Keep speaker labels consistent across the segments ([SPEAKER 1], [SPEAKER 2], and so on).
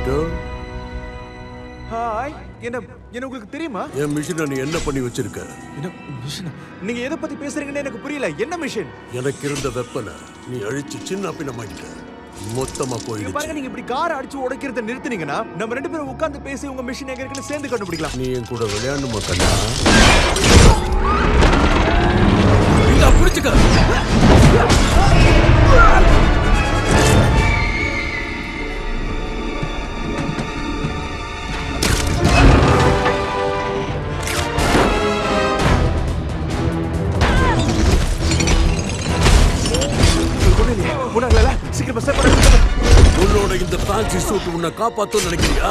[SPEAKER 1] Peter,
[SPEAKER 2] hi. என்ன என்ன உங்களுக்கு தெரியுமா?
[SPEAKER 1] என் மிஷினை நீ என்ன பண்ணி வச்சிருக்க?
[SPEAKER 2] என்ன மிஷன்? நீங்க எதை பத்தி பேசுறீங்கன்னு எனக்கு புரியல. என்ன மிஷன்?
[SPEAKER 1] எனக்கு இருந்த வெப்பனை நீ அழிச்சு சின்ன பின்னமாக்கிட்ட. மொத்தமா
[SPEAKER 2] இங்க
[SPEAKER 1] போயிடுச்சு.
[SPEAKER 2] பாருங்க, நீங்க இப்படி காரை அடிச்சு உடைக்கிறத நிறுத்துனீங்கன்னா நம்ம ரெண்டு பேரும் உட்கார்ந்து பேசி உங்க மிஷன் எங்க இருக்குன்னு சேர்ந்து கண்டுபிடிக்கலாம்.
[SPEAKER 1] நீ என் கூட விளையாடணுமா கண்ணா?
[SPEAKER 3] இங்க புடிச்சுக்க.
[SPEAKER 1] உன்னோட இந்த ஃபேன்சி சூட் உன்னை காப்பாத்தும் நினைக்கிறியா?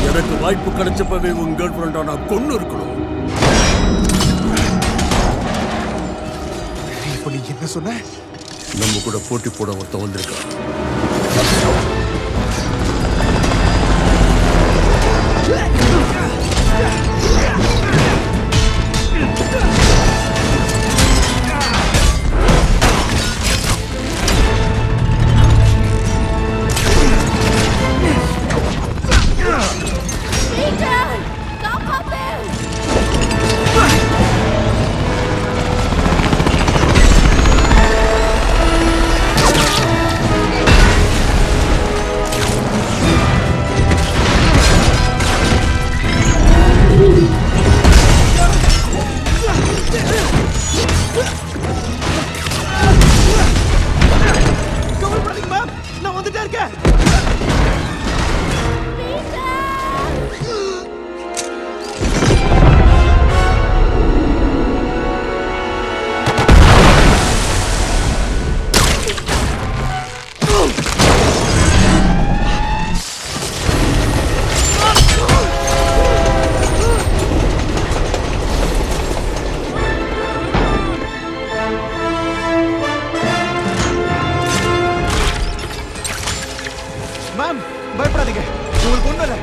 [SPEAKER 1] எனக்கு வாய்ப்பு கிடைச்சப்பவே உன் கேர்ள் ஃப்ரெண்டா நான் கொன்னு இருக்கணும்.
[SPEAKER 2] இப்போ நீ என்ன சொன்ன?
[SPEAKER 1] நம்ம கூட போட்டி போட ஒருத்தன் வந்திருக்கான்.
[SPEAKER 2] மேம், பயப்படாதீங்க. உங்களுக்கு ஒண்ணும் இல்ல.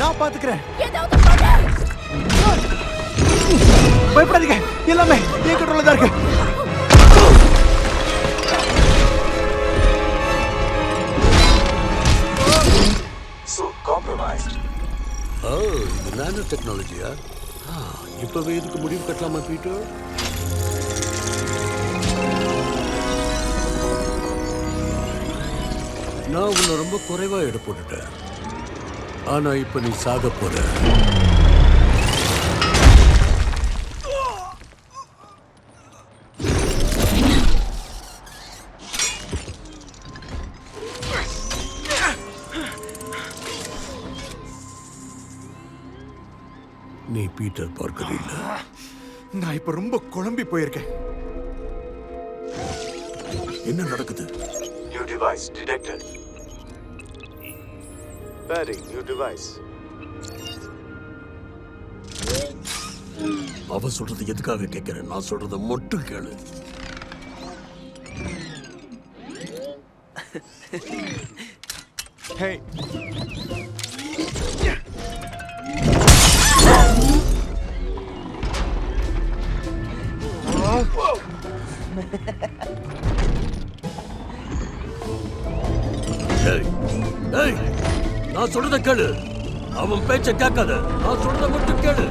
[SPEAKER 2] நான் பாத்துக்கிறேன். பயப்படாதீங்க. எல்லாமே என் கண்ட்ரோல்ல தான் இருக்கு.
[SPEAKER 1] இது நானோ டெக்னாலஜியா? இப்பவே இதுக்கு முடிவு கட்டலாமா பீட்டர்? நான் உன்னை ரொம்ப குறைவா எடை போட்டுட்டேன். ஆனா இப்ப நீ சாக போற. நீ பீட்டர் பார்க்கர் இல்ல.
[SPEAKER 2] நான் இப்ப ரொம்ப குழம்பி போயிருக்கேன்.
[SPEAKER 1] என்ன நடக்குது?
[SPEAKER 4] New device detected. Pairing new device.
[SPEAKER 1] அவ சொல்றது எதுக்காக கேட்கிறேன்? நான் சொல்றத மட்டும் கேளு.
[SPEAKER 2] ஹே,
[SPEAKER 1] ஏய், ஏய், நான் சொல்றத கேளு. அவன் பேச்ச கேட்காத. நான் சொல்றத மட்டும் கேளு.